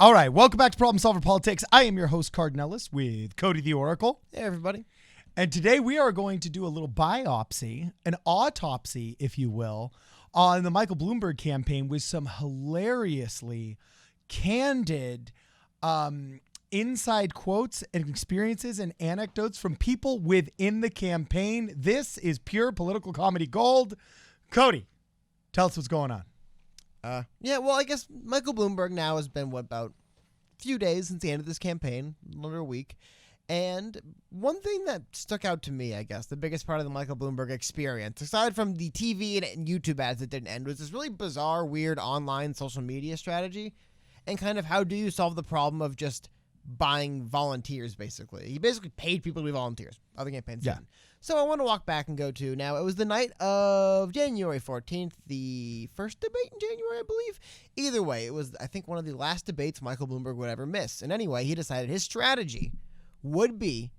All right, welcome back to Problem Solver Politics. I am your host, Cardinellis, with Cody the Oracle. Hey, everybody. And today we are going to do a little biopsy, an autopsy, if you will, on the Michael Bloomberg campaign with some hilariously candid inside quotes and experiences and anecdotes from people within the campaign. This is pure political comedy gold. Cody, tell us what's going on. I guess Michael Bloomberg now has been, about a few days since the end of this campaign, under a week. And one thing that stuck out to me, I guess, the biggest part of the Michael Bloomberg experience, aside from the TV and YouTube ads that didn't end, was this really bizarre, weird online social media strategy. And kind of how do you solve the problem of just buying volunteers, basically. He basically paid people to be volunteers. Other campaigns didn't. So I want to walk back and go to, now it was the night of January 14th, the first debate in January, I believe. Either way, it was, I think, one of the last debates Michael Bloomberg would ever miss. And anyway, he decided his strategy would be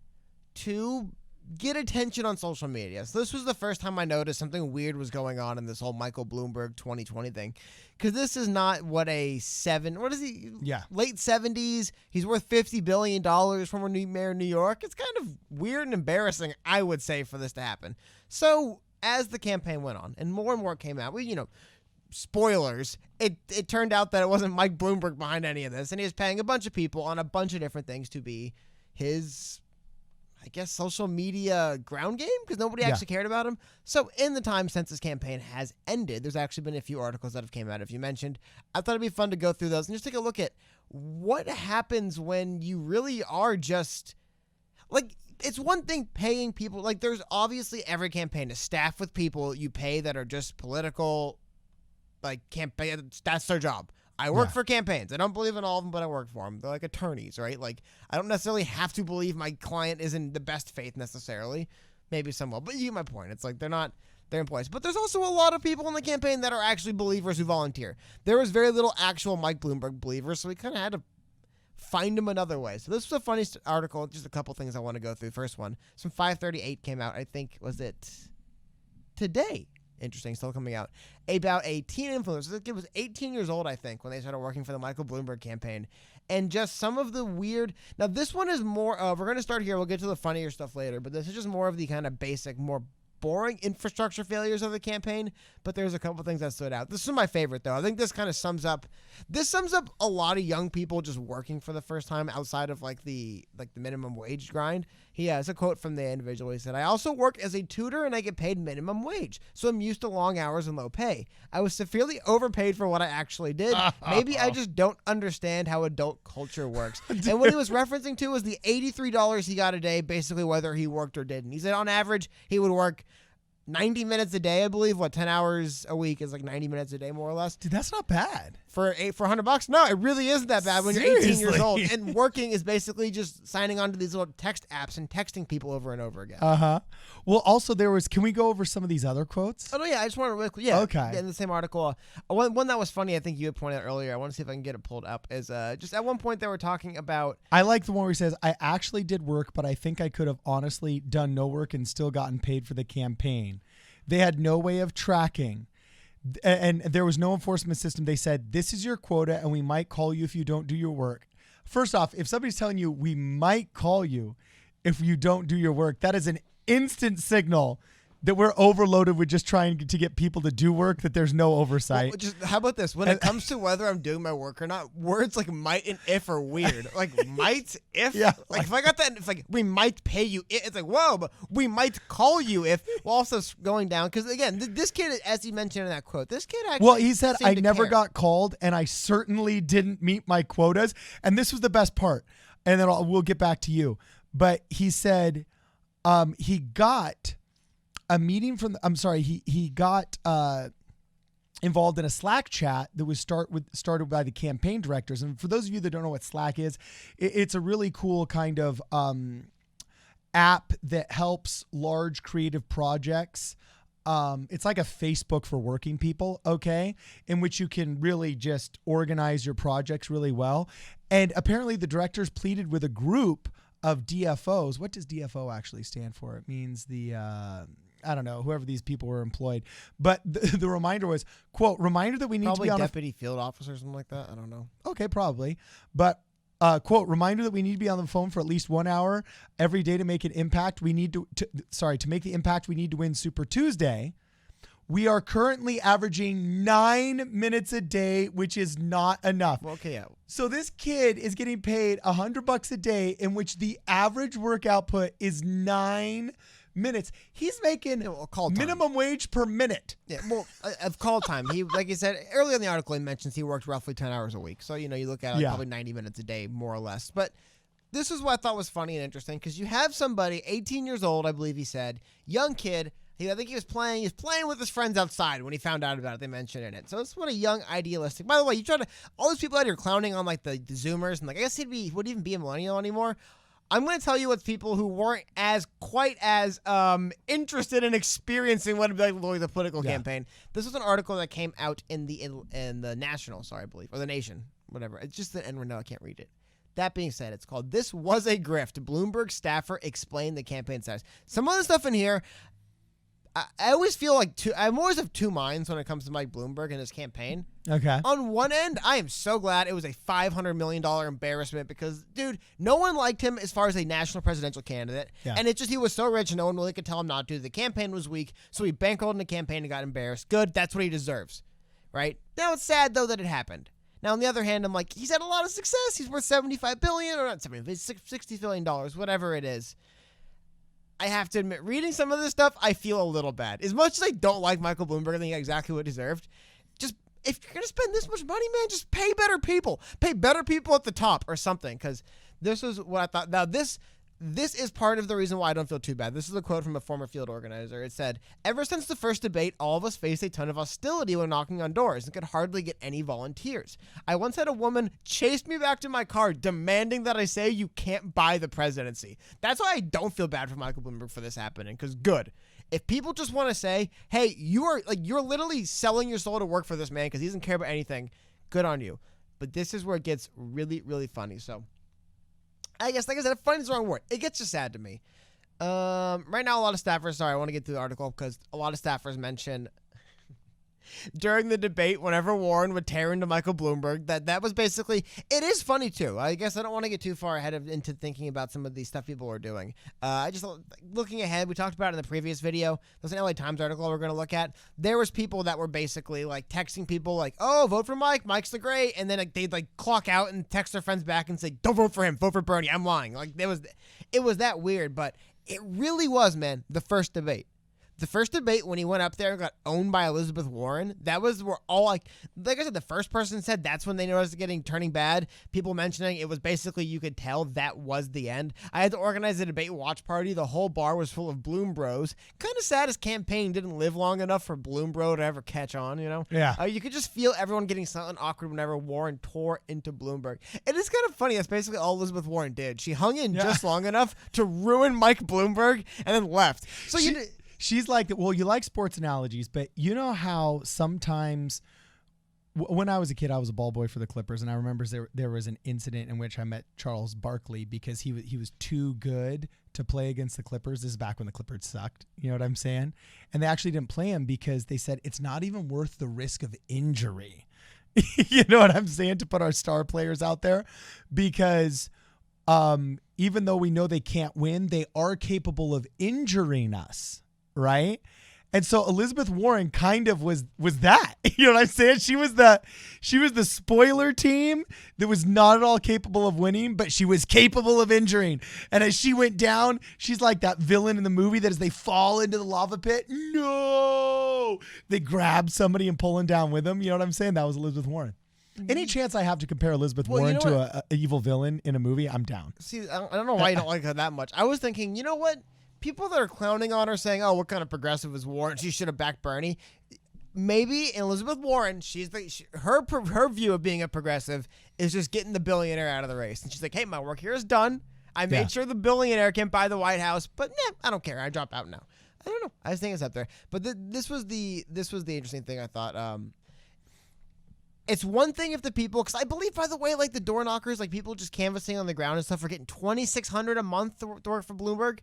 to get attention on social media. So this was the first time I noticed something weird was going on in this whole Michael Bloomberg 2020 thing. Because this is not what late 70s. He's worth $50 billion, former mayor of New York. It's kind of weird and embarrassing, I would say, for this to happen. So as the campaign went on and more came out, spoilers, it turned out that it wasn't Mike Bloomberg behind any of this. And he was paying a bunch of people on a bunch of different things to be his, I guess, social media ground game, because nobody actually cared about him. So in the time since this campaign has ended, there's actually been a few articles that have came out, if you mentioned. I thought it'd be fun to go through those and just take a look at what happens when you really are just, it's one thing paying people. There's obviously every campaign is staffed with people you pay that are just political, campaign. That's their job. I work for campaigns. I don't believe in all of them, but I work for them. They're like attorneys, right? I don't necessarily have to believe my client is in the best faith necessarily. Maybe some will, but you get my point. It's they're employees. But there's also a lot of people in the campaign that are actually believers who volunteer. There was very little actual Mike Bloomberg believers, so we kind of had to find him another way. So this was a funny article. Just a couple things I want to go through. First one, some 538 came out. I think, was it today? Interesting, still coming out, about a teen influencer. This kid was 18 years old, I think, when they started working for the Michael Bloomberg campaign. And just some of the weird... Now, this one is more of... We're going to start here. We'll get to the funnier stuff later. But this is just more of the kind of basic, more boring infrastructure failures of the campaign. But there's a couple things that stood out. This is my favorite, though. I think this kind of sums up... This sums up a lot of young people just working for the first time outside of, the minimum wage grind. He has a quote from the individual. He said, "I also work as a tutor and I get paid minimum wage, so I'm used to long hours and low pay. I was severely overpaid for what I actually did. Maybe I just don't understand how adult culture works." And what he was referencing to was the $83 he got a day, basically whether he worked or didn't. He said on average he would work 90 minutes a day, I believe. 10 hours a week is 90 minutes a day, more or less. Dude, that's not bad. For $100? No, it really isn't that bad when you're 18 years old. And working is basically just signing on to these little text apps and texting people over and over again. Well, also can we go over some of these other quotes? Oh, no, yeah, I just want to, okay. In the same article, one that was funny, I think you had pointed out earlier, I want to see if I can get it pulled up, is just at one point they were talking about... I like the one where he says, "I actually did work, but I think I could have honestly done no work and still gotten paid for the campaign. They had no way of tracking, and there was no enforcement system. They said, this is your quota, and we might call you if you don't do your work." First off, if somebody's telling you we might call you if you don't do your work, that is an instant signal that we're overloaded with just trying to get people to do work, that there's no oversight. Well, just how about this? When it comes to whether I'm doing my work or not, words like might and if are weird. Might, if? Yeah. If I got that, it's we might pay you. It's whoa, but we might call you if. Well, also going down, because again, this kid, as he mentioned in that quote, this kid actually... Well, he said, "I never got called, and I certainly didn't meet my quotas." And this was the best part. And then we'll get back to you. But he said he got... a meeting from, he got involved in a Slack chat that was started by the campaign directors. And for those of you that don't know what Slack is, it's a really cool kind of app that helps large creative projects. It's like a Facebook for working people, okay, in which you can really just organize your projects really well. And apparently the directors pleaded with a group of DFOs. What does DFO actually stand for? It means the I don't know, whoever these people were employed. But the reminder was, quote, reminder that we need Probably to be on deputy field officer or something like that. I don't know. Okay, probably. But quote, reminder that we need to be on the phone for at least 1 hour every day to make an impact. We need to make the impact, we need to win Super Tuesday. We are currently averaging 9 minutes a day, which is not enough. Well, okay, yeah. So this kid is getting paid $100 a day, in which the average work output is 9 minutes. He's making minimum wage per minute. Yeah, well, of call time. He, like you said earlier in the article, he mentions he worked roughly 10 hours a week. So, you look at probably 90 minutes a day, more or less. But this is what I thought was funny and interesting, because you have somebody, 18 years old, I believe he said, young kid. I think he was playing with his friends outside when he found out about it. They mentioned in it. So it's what a young, idealistic. By the way, all those people out here clowning on like the Zoomers, and like I guess he wouldn't even be a millennial anymore. I'm going to tell you what's people who weren't quite as interested in experiencing what it'd be like the political campaign. This was an article that came out in the National, I believe, or the Nation, whatever. It's just the N-word. No, I can't read it. That being said, it's called "This Was a Grift." Bloomberg staffer explained the campaign status. Some of the stuff in here, I always feel like I'm always of two minds when it comes to Mike Bloomberg and his campaign. Okay. On one end, I am so glad it was a $500 million embarrassment because, dude, no one liked him as far as a national presidential candidate. Yeah. And he was so rich and no one really could tell him not to. The campaign was weak, so he bankrolled in the campaign and got embarrassed. Good, that's what he deserves, right? Now it's sad, though, that it happened. Now, on the other hand, I'm like, he's had a lot of success. He's worth $75 billion, or not $60 billion, whatever it is. I have to admit, reading some of this stuff, I feel a little bad. As much as I don't like Michael Bloomberg, I think he got exactly what he deserved. Just, if you're going to spend this much money, man, just pay better people. Pay better people at the top or something, because this is what I thought. Now, this is part of the reason why I don't feel too bad. This is a quote from a former field organizer. It said, "Ever since the first debate, all of us faced a ton of hostility when knocking on doors and could hardly get any volunteers. I once had a woman chase me back to my car demanding that I say you can't buy the presidency." That's why I don't feel bad for Michael Bloomberg for this happening, because good. If people just want to say, hey, you're literally selling your soul to work for this man because he doesn't care about anything, good on you. But this is where it gets really, really funny. So I guess, like I said, funny is the wrong word. It gets just sad to me. Right now, a lot of staffers, I want to get through the article because a lot of staffers mention during the debate, whenever Warren would tear into Michael Bloomberg, that was basically, it is funny too. I guess I don't want to get too far ahead into thinking about some of the stuff people are doing. I just, looking ahead, we talked about it in the previous video. There's an LA Times article we're going to look at. There was people that were basically like texting people like, oh, vote for Mike. Mike's the great. And then they'd clock out and text their friends back and say, don't vote for him. Vote for Bernie. I'm lying. It was that weird, but it really was, man, the first debate. The first debate when he went up there and got owned by Elizabeth Warren, that was where all like I said, the first person said that's when they noticed it turning bad. People mentioning it was basically, you could tell that was the end. I had to organize a debate watch party. The whole bar was full of Bloom bros. Kind of sad his campaign didn't live long enough for Bloom bro to ever catch on, Yeah. You could just feel everyone getting silent and awkward whenever Warren tore into Bloomberg. It is kind of funny. That's basically all Elizabeth Warren did. She hung in just long enough to ruin Mike Bloomberg and then left. So she's like, well, you like sports analogies, but you know how sometimes when I was a kid, I was a ball boy for the Clippers, and I remember there was an incident in which I met Charles Barkley because he was too good to play against the Clippers. This is back when the Clippers sucked. You know what I'm saying? And they actually didn't play him because they said it's not even worth the risk of injury. You know what I'm saying? To put our star players out there, because even though we know they can't win, they are capable of injuring us. Right. And so Elizabeth Warren kind of was that, you know what I'm saying? She was the spoiler team that was not at all capable of winning, but she was capable of injuring. And as she went down, she's like that villain in the movie that as they fall into the lava pit, no, they grab somebody and pull him down with them. You know what I'm saying? That was Elizabeth Warren. Any chance I have to compare Elizabeth Warren to a evil villain in a movie, I'm down. See, I don't know why you don't like her that much. I was thinking, you know what? People that are clowning on her saying, oh, what kind of progressive is Warren? She should have backed Bernie. Maybe Elizabeth Warren, her view of being a progressive is just getting the billionaire out of the race. And she's like, hey, my work here is done. I made sure the billionaire can buy the White House, but I don't care. I drop out now. I don't know. I just think it's up there. But this was the interesting thing I thought. It's one thing if the people, because I believe, by the way, like the door knockers, like people just canvassing on the ground and stuff are getting $2,600 a month to work for Bloomberg.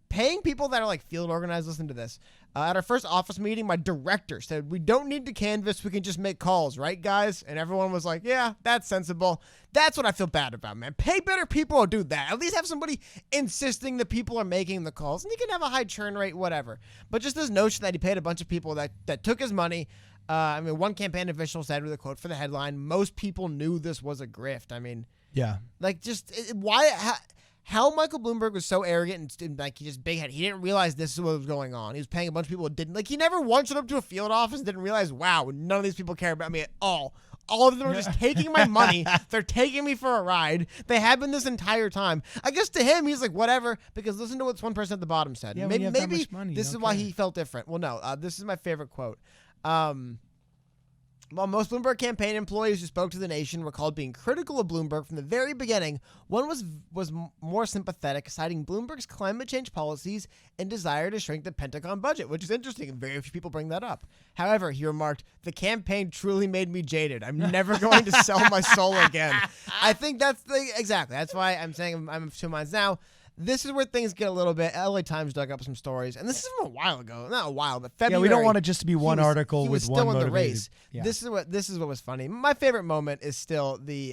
paying people that are like field organized. Listen to this. At our first office meeting, my director said, we don't need to canvas. We can just make calls, right, guys? And everyone was like, yeah, that's sensible. That's what I feel bad about, man. Pay better people or do that. At least have somebody insisting that people are making the calls. And you can have a high churn rate, whatever. But just this notion that he paid a bunch of people that took his money. I mean, one campaign official said with a quote for the headline, most people knew this was a grift. I mean, yeah. Like, just why... How Michael Bloomberg was so arrogant and like he just big head. He didn't realize this is what was going on. He was paying a bunch of people who didn't. Like, he never once went up to a field office and didn't realize, wow, none of these people care about me at all. All of them are just taking my money. They're taking me for a ride. They have been this entire time. I guess to him, he's like, whatever, because listen to what one person at the bottom said. Yeah, maybe that much money, this is why he felt different. Well, no, this is my favorite quote. While most Bloomberg campaign employees who spoke to the nation recalled being critical of Bloomberg from the very beginning, one was more sympathetic, citing Bloomberg's climate change policies and desire to shrink the Pentagon budget, which is interesting. Very few people bring that up. However, he remarked, the campaign truly made me jaded. I'm never going to sell my soul again. I think that's exactly. That's why I'm saying I'm of two minds now. This is where things get a little bit. LA Times dug up some stories, and this is from a while ago. Not a while, but February. Yeah, we don't want it just to be one article with one motivated. He was still in the race. Yeah. This is what was funny. My favorite moment is still the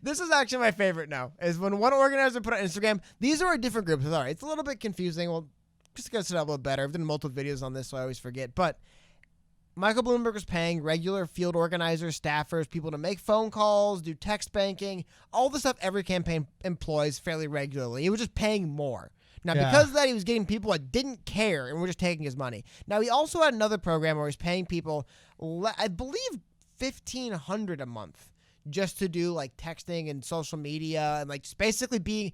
this is actually my favorite now, is when one organizer put on Instagram, these are different groups. All right, it's a little bit confusing. Well, just get it out a little better. I've done multiple videos on this, so I always forget. But Michael Bloomberg was paying regular field organizers, staffers, people to make phone calls, do text banking, all the stuff every campaign employs fairly regularly. He was just paying more. Now, because of that, he was getting people that didn't care and were just taking his money. Now, he also had another program where he was paying people, I believe, $1,500 a month just to do like texting and social media and like just basically paid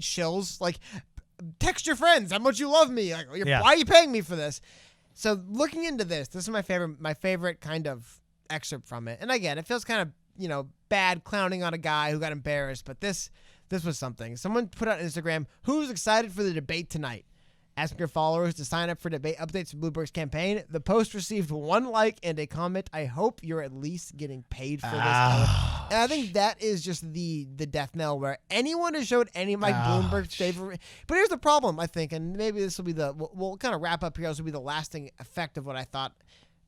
shills. Like, text your friends how much you love me. Like, why are you paying me for this? So looking into this is my favorite kind of excerpt from it. And again, it feels kind of, bad clowning on a guy who got embarrassed, but this was something. Someone put on Instagram, who's excited for the debate tonight? Asking your followers to sign up for debate updates for Bloomberg's campaign. The post received 1 like and a comment. I hope you're at least getting paid for this. And I think that is just the death knell where anyone who showed any of Mike Bloomberg's favorite. But here's the problem, I think, and maybe this will be we'll kind of wrap up here. This will be the lasting effect of what I thought.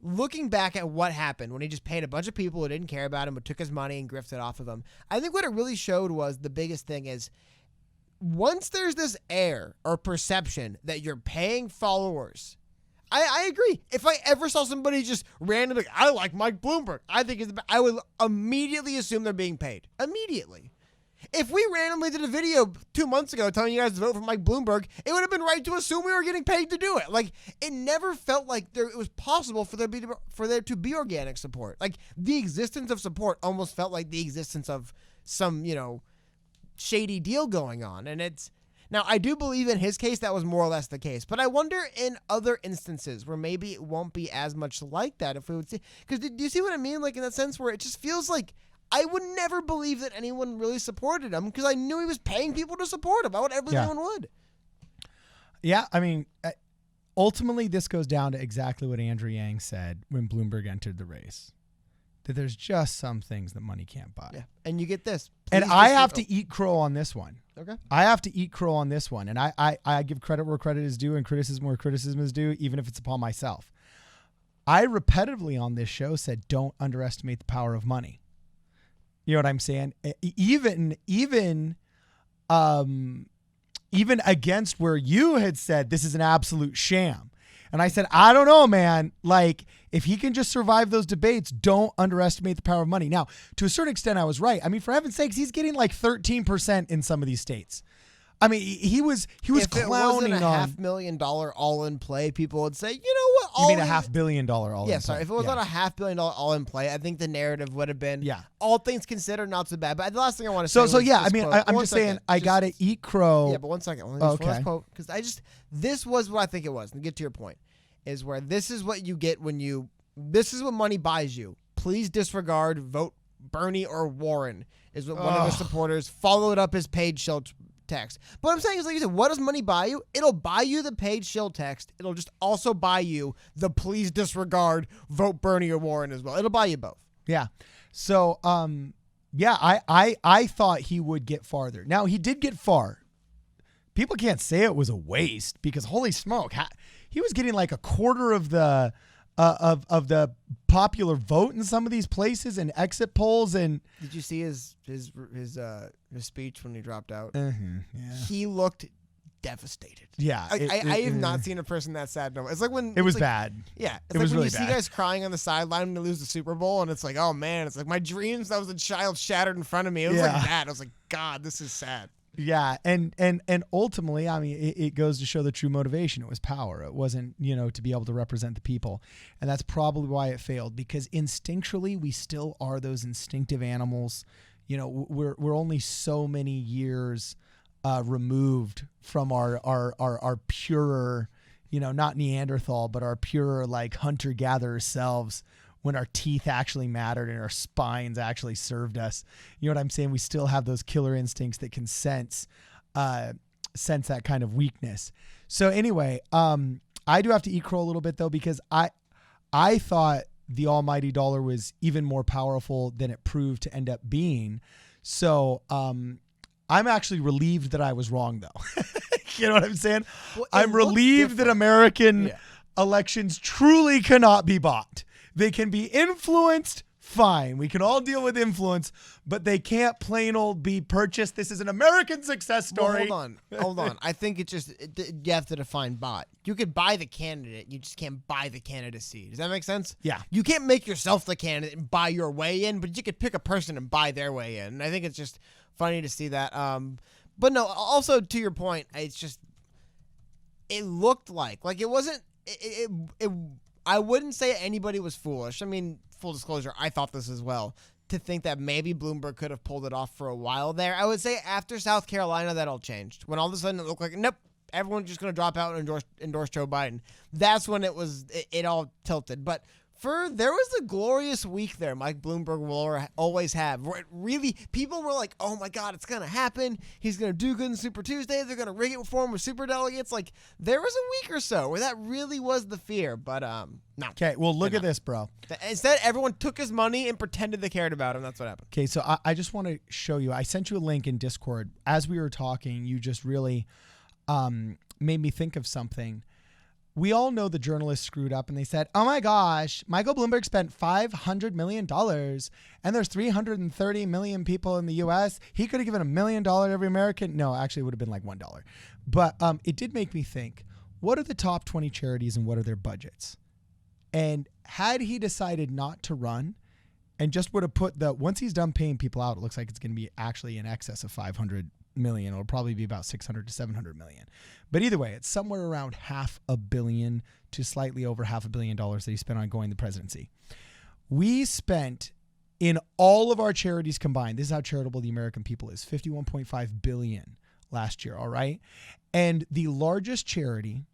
Looking back at what happened when he just paid a bunch of people who didn't care about him but took his money and grifted off of him, I think what it really showed was the biggest thing is, once there's this air or perception that you're paying followers, I agree. If I ever saw somebody just randomly, I like Mike Bloomberg, I would immediately assume they're being paid. Immediately. If we randomly did a video 2 months ago telling you guys to vote for Mike Bloomberg, it would have been right to assume we were getting paid to do it. Like, it never felt like it was possible for there to be organic support. Like, the existence of support almost felt like the existence of some, shady deal going on. And now I do believe in his case that was more or less the case, but I wonder in other instances where maybe it won't be as much like that, if we would see, because do you see what I mean? Like, in that sense where it just feels like I would never believe that anyone really supported him because I knew he was paying people to support him. I would everyone would. Yeah, I mean, ultimately this goes down to exactly what Andrew Yang said when Bloomberg entered the race. That there's just some things that money can't buy. Yeah. And you get this. And I have to eat crow on this one. Okay. I have to eat crow on this one. And I give credit where credit is due and criticism where criticism is due, even if it's upon myself. I repetitively on this show said, don't underestimate the power of money. You know what I'm saying? Even against where you had said this is an absolute sham. And I said, I don't know, man. Like, if he can just survive those debates, don't underestimate the power of money. Now, to a certain extent, I was right. I mean, for heaven's sakes, he's getting like 13% in some of these states. I mean, he was clowning on. If it wasn't a $500,000 all-in play, people would say, you know what? You mean a $500 million all-in play? Yeah, sorry. If it was not a $500 million all-in play, I think the narrative would have been, all things considered, not so bad. But the last thing I want to say So yeah, I mean, I'm just saying, I got to eat crow. Yeah, but 1 second. One last quote. Because this was what I think it was. And get to your point, is where this is what you get when this is what money buys you. Please disregard, vote Bernie or Warren, is what one of the supporters followed up his paid shill text. But what I'm saying is, like you said, what does money buy you? It'll buy you the paid shill text. It'll just also buy you the please disregard, vote Bernie or Warren as well. It'll buy you both. Yeah. So, I thought he would get farther. Now, he did get far. people can't say it was a waste because holy smoke, he was getting like a quarter of the popular vote in some of these places and exit polls. And did you see his speech when he dropped out? Yeah. He looked devastated. Yeah, I have not seen a person that sad. No, it's like when it was like, bad. Yeah, it it's like was when really you see bad. guys crying on the sideline when they lose the Super Bowl, and it's like, oh man, it's like my dreams. That was a child shattered in front of me. It was like that. I was like, God, this is sad. Yeah, and ultimately, I mean, it goes to show the true motivation. It was power. It wasn't, to be able to represent the people. And that's probably why it failed, because instinctually, we still are those instinctive animals. We're only so many years removed from our purer, not Neanderthal, but our purer, like hunter-gatherer selves, when our teeth actually mattered and our spines actually served us. You know what I'm saying? We still have those killer instincts that can sense that kind of weakness. So anyway, I do have to eat crow a little bit though, because I thought the almighty dollar was even more powerful than it proved to end up being. So I'm actually relieved that I was wrong though. You know what I'm saying? Well, I'm relieved that American elections truly cannot be bought. They can be influenced, fine. We can all deal with influence, but they can't plain old be purchased. This is an American success story. Well, hold on. I think you have to define bought. You could buy the candidate, you just can't buy the candidacy. Does that make sense? Yeah. You can't make yourself the candidate and buy your way in, but you could pick a person and buy their way in. And I think it's just funny to see that. But no, also to your point, it looked like it wasn't. I wouldn't say anybody was foolish. I mean, full disclosure, I thought this as well, to think that maybe Bloomberg could have pulled it off for a while there. I would say after South Carolina, that all changed. When all of a sudden it looked like, nope, everyone's just going to drop out and endorse Joe Biden. That's when it all tilted. But there was a glorious week there Mike Bloomberg will always have, where it really, people were like, oh my God, it's going to happen. He's going to do good in Super Tuesday. They're going to rig it for him with super delegates. Like, there was a week or so where that really was the fear, but no. Okay, well, look at this, bro. Instead, everyone took his money and pretended they cared about him. That's what happened. Okay, so I just want to show you. I sent you a link in Discord. As we were talking, you just really made me think of something. We all know the journalists screwed up and they said, oh my gosh, Michael Bloomberg spent $500 million and there's 330 million people in the U.S. He could have given $1 million to every American. No, actually it would have been like $1. But it did make me think, what are the top 20 charities and what are their budgets? And had he decided not to run and just would have put once he's done paying people out, it looks like it's going to be actually in excess of 500 million. It'll probably be about 600 to 700 million. But either way, it's somewhere around $500 million to slightly over $500 million that he spent on going the presidency. We spent in all of our charities combined, this is how charitable the American people is, $51.5 billion last year. All right. And the largest charity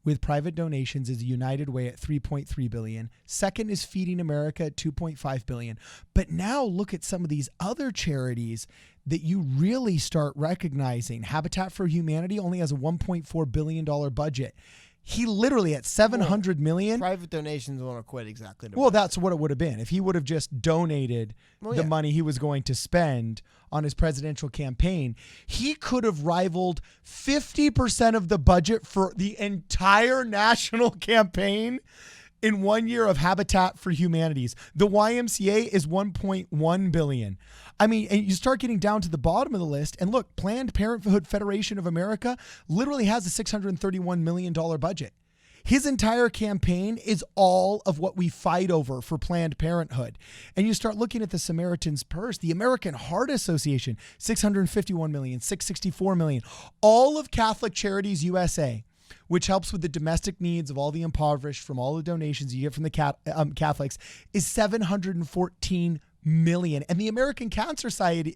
with private donations is United Way at $3.3 billion. Second is Feeding America at $2.5 billion. But now look at some of these other charities that you really start recognizing. Habitat for Humanity only has a $1.4 billion budget. He literally at $700 million. Private donations won't equate exactly to Well, that's what it would have been. If he would have just donated the money he was going to spend on his presidential campaign, he could have rivaled 50% of the budget for the entire national campaign in 1 year of Habitat for Humanities. The YMCA is $1.1 billion. I mean, and you start getting down to the bottom of the list, and look, Planned Parenthood Federation of America literally has a $631 million budget. His entire campaign is all of what we fight over for Planned Parenthood. And you start looking at the Samaritan's Purse, the American Heart Association, $651 million, $664 million. All of Catholic Charities USA, which helps with the domestic needs of all the impoverished from all the donations you get from the Catholics, is $714 million. And the American Cancer Society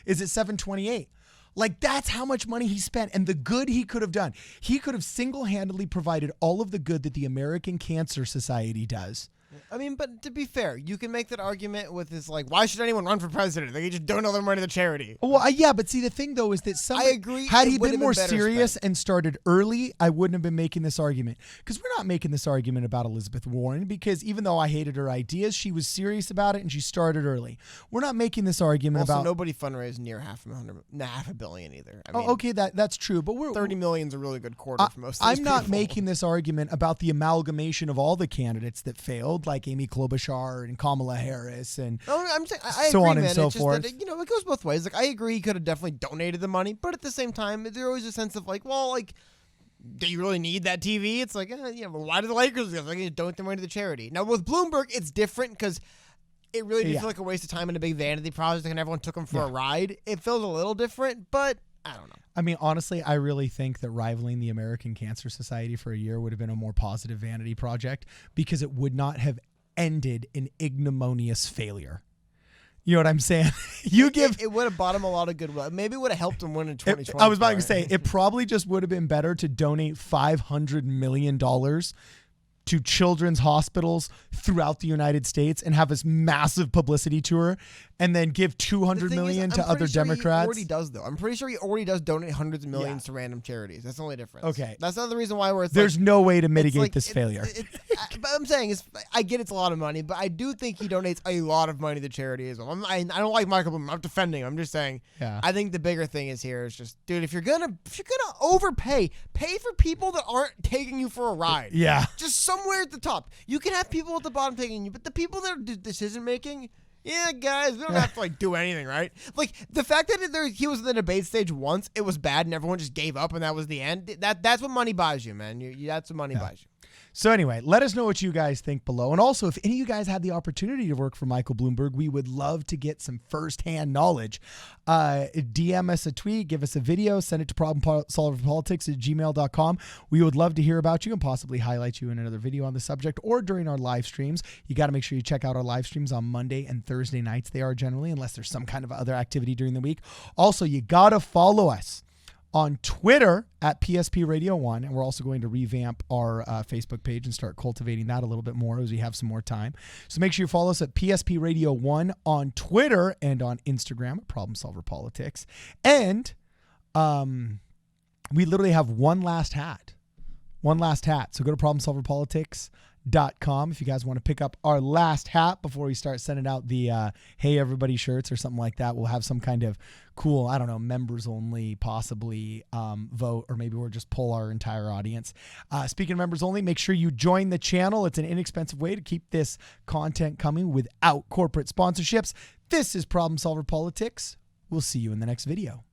is at $728. Like, that's how much money he spent and the good he could have done. He could have single-handedly provided all of the good that the American Cancer Society does. I mean, but to be fair, you can make that argument with this, like, why should anyone run for president? They can just donate all their money to charity. Well, yeah, but see, the thing though is that I agree. had it he would been have more better serious spent. and started early, I wouldn't have been making this argument. Because we're not making this argument about Elizabeth Warren, because even though I hated her ideas, she was serious about it and she started early. We're not making this argument Also, about. nobody fundraised near $500 million either. I mean, Okay, that's true, but we're 30 million is a really good quarter for most of these I'm not people. making this argument about the amalgamation of all the candidates that failed, like Amy Klobuchar and Kamala Harris and No, I'm saying I so agree, on and man. so it's forth. Just that, it goes both ways. Like, I agree, he could have definitely donated the money, but at the same time, there's always a sense of like, well, like, do you really need that TV? It's like, well, why do the Lakers like donate their money to the charity? Now with Bloomberg, it's different because it really did feel like a waste of time and a big vanity project, and everyone took him for a ride. It feels a little different, but I don't know. I mean, honestly, I really think that rivaling the American Cancer Society for a year would have been a more positive vanity project because it would not have ended in ignominious failure. You know what I'm saying? It would have bought him a lot of goodwill. Maybe it would have helped him win in 2020. I was about to say, it probably just would have been better to donate $500 million to children's hospitals throughout the United States and have this massive publicity tour and then give $200 million to other Democrats. He already does, though. I'm pretty sure he already does donate hundreds of millions to random charities. That's the only difference. Okay. That's not the reason why there's no way to mitigate this failure. But I'm saying, I get it's a lot of money, but I do think he donates a lot of money to charity as well. I don't like Michael Bloomberg. I'm defending him. I'm just saying, I think the bigger thing is dude, if you're gonna overpay, pay for people that aren't taking you for a ride. Yeah. Just somewhere at the top. You can have people at the bottom taking you, but the people that are decision making, yeah, guys, we don't have to do anything, right? Like the fact that he was in the debate stage once, it was bad, and everyone just gave up, and that was the end. That's what money buys you, man. That's what money buys you. So anyway, let us know what you guys think below. And also, if any of you guys had the opportunity to work for Michael Bloomberg, we would love to get some firsthand knowledge. DM us a tweet, give us a video, send it to problemsolverpolitics@gmail.com. We would love to hear about you and possibly highlight you in another video on the subject or during our live streams. You got to make sure you check out our live streams on Monday and Thursday nights. They are generally, unless there's some kind of other activity during the week. Also, you got to follow us on Twitter at PSP Radio 1, and we're also going to revamp our Facebook page and start cultivating that a little bit more as we have some more time. So make sure you follow us at PSP Radio 1 on Twitter and on Instagram at Problem Solver Politics. And we literally have one last hat. So go to problemsolverpolitics.com if you guys want to pick up our last hat before we start sending out the Hey Everybody shirts or something like that. We'll have some kind of cool, I don't know, members only possibly vote, or maybe we'll just poll our entire audience. Speaking of members only, make sure you join the channel. It's an inexpensive way to keep this content coming without corporate sponsorships. This is Problem Solver Politics. We'll see you in the next video.